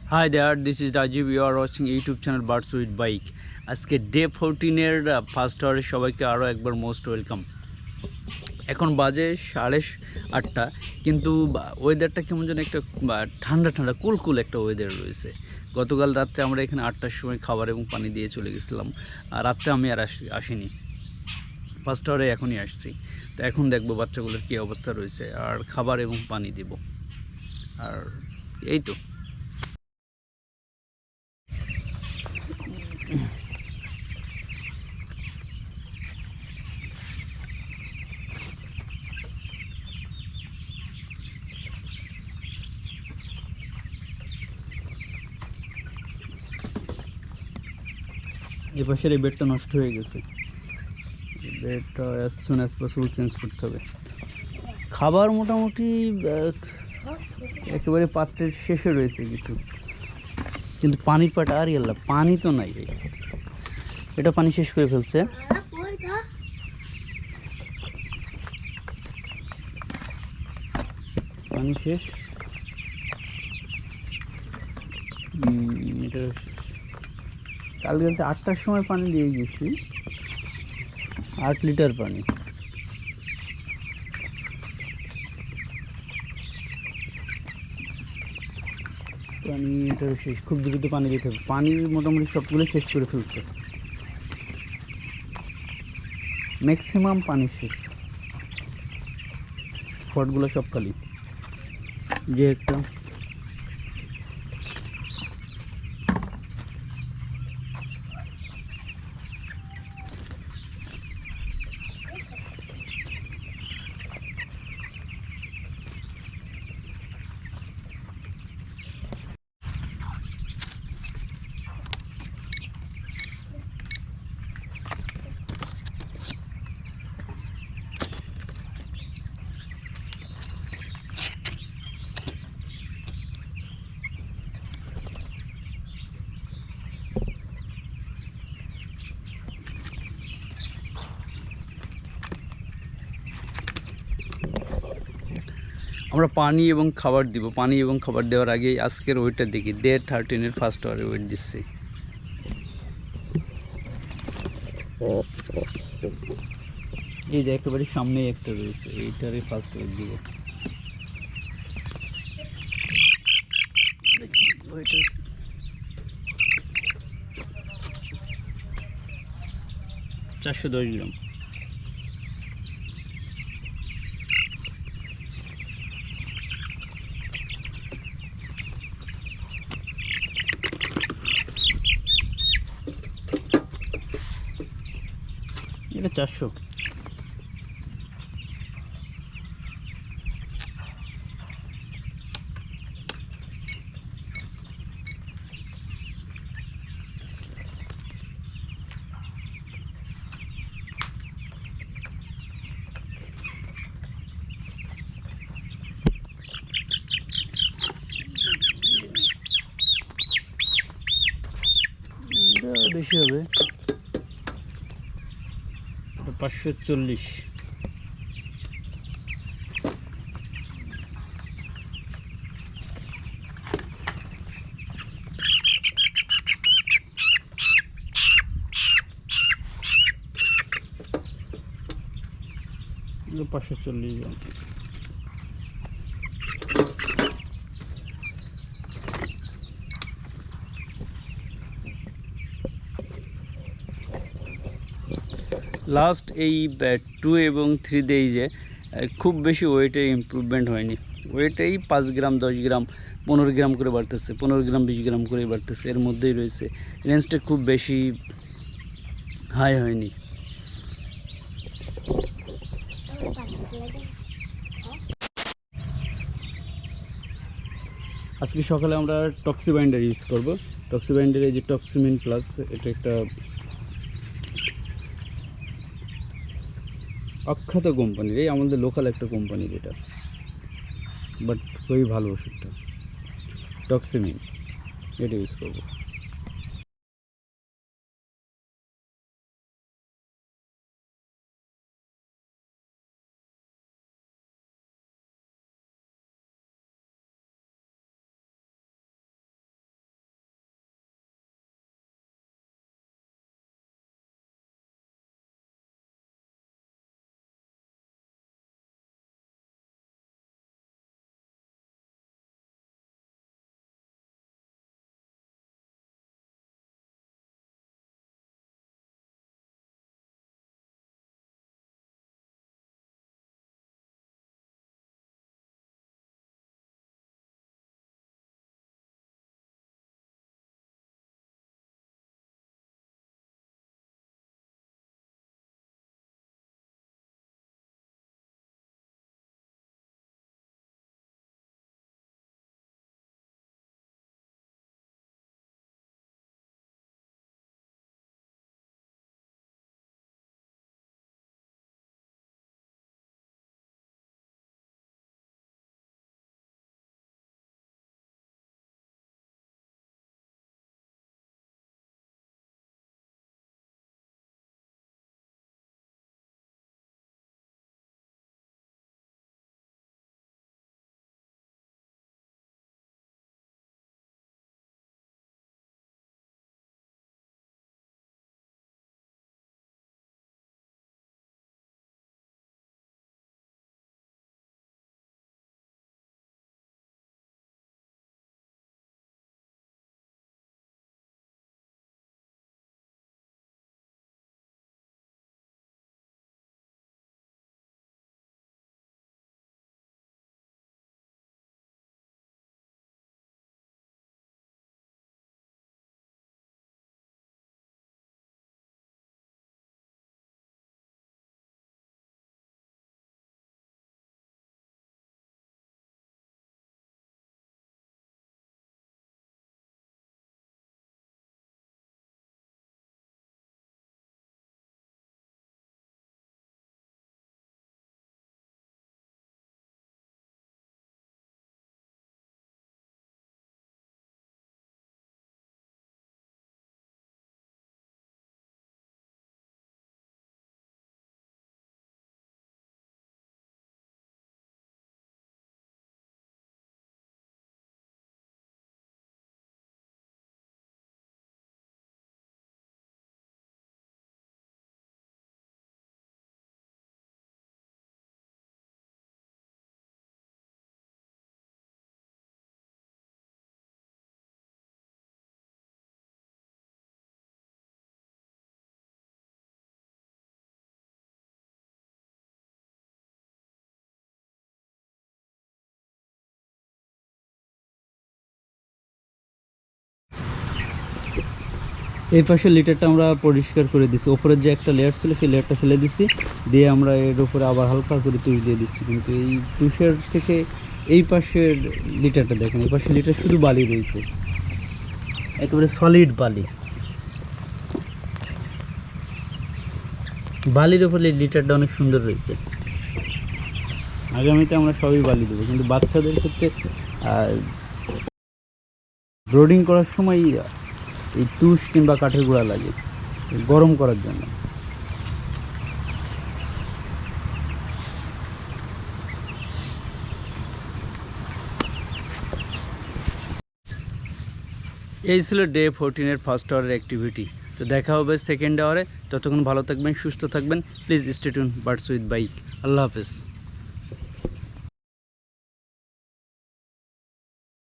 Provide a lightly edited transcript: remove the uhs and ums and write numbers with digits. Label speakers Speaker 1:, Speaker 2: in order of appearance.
Speaker 1: Hi there, this is Rajiv. You are watching YouTube channel Birds with Bike. আজকে day 14 এর first আওয়ারে সবাইকে আরও একবার মোস্ট ওয়েলকাম। এখন বাজে 8:30, কিন্তু ওয়েদারটা কেমন যেন একটা ঠান্ডা ঠান্ডা কুল একটা ওয়েদার রয়েছে। গতকাল রাত্রে আমরা এখানে 8টার সময় খাবার এবং পানি দিয়ে চলে গেছিলাম, আর রাত্রে আমি আর আসিনি, ফার্স্ট আওয়ারে এখনই আসছি। তো এখন দেখবো বাচ্চাগুলোর কী অবস্থা রয়েছে, আর খাবার এবং পানি দেব, আর এই তো। এই পাশের এই বেডটা নষ্ট হয়ে গেছে, বেডটা as soon as possible change করতে হবে। খাবার মোটামুটি একেবারে পাত্রের শেষে রয়েছে কিছু, কিন্তু পানির পাটা আর আল্লাহ, পানি তো নাই। এটা পানি শেষ করে ফেলছে। পানি শেষ, এটা কালকে 8টার সময় পানি দিয়ে গেছি, 8 লিটার পানি। পানি এটা শেষ, খুব দ্রুত পানি দিতে হবে। পানি মোটামুটি সবগুলো শেষ করে ফেলছে, ম্যাক্সিমাম পানি শেষ, ফটগুলো সব খালি। যে একটা আমরা পানি এবং খাবার দিব। পানি এবং খাবার দেওয়ার আগে আজকের ওয়েটটা দেখি। ডে 13 এর ফার্স্ট আওয়ারে ওয়েট দিচ্ছি। এই যে একেবারে সামনেই একটা রয়েছে, এইটারে ফার্স্ট ওয়েট দিব। ওইটা 410 গ্রাম। এটা 400। বেশি হবে, 540। গ্রাম। লাস্ট এই 2 এবং 3 দেই যে খুব বেশি ওয়েটে ইমপ্রুভমেন্ট হয়নি। ওয়েটেই 5 গ্রাম 10 গ্রাম 15 গ্রাম করে বাড়তেছে, 15 গ্রাম 20 গ্রাম করে বাড়তেছে, এর মধ্যেই রয়েছে। রেঞ্জটা খুব বেশি হাই হয়নি। আজকে সকালে আমরা টক্সিবাইন্ডার ইউজ করব। টক্সিবাইন্ডার এই যে টক্সিমিন প্লাস, এটা একটা অখ্যাত কোম্পানির, এই আমাদের লোকাল একটা কোম্পানির এটা, বাট খুবই ভালো ওষুধটা, টক্সিমিন, এটা ইউজ করবো। এই পাশের লিটারটা আমরা পরিষ্কার করে দিচ্ছি, ওপরের যে একটা লেয়ার ছিল সেই লেয়ারটা ফেলে দিচ্ছি, দিয়ে আমরা এর উপরে আবার হালকা করে তুষ দিয়ে দিচ্ছি। কিন্তু এই তুষের থেকে এই পাশের লিটারটা দেখেন, এই পাশের লিটার শুধু বালি রয়েছে, একেবারে সলিড বালি। বালির উপরে লিটারটা অনেক সুন্দর রয়েছে। আগামীতে আমরা সবই বালি দেবো, কিন্তু বাচ্চাদের ক্ষেত্রে ব্রোডিং করার সময় এই তুষ কিংবা কাঠের গুঁড়া লাগে গরম করার জন্য। এই ছিল ডে 14-এর ফার্স্ট আওয়ারের অ্যাক্টিভিটি। তো দেখা হবে সেকেন্ড আওয়ারে। ততক্ষণ ভালো থাকবেন, সুস্থ থাকবেন। Please stay tune birds with bike. আল্লাহ হাফেজ।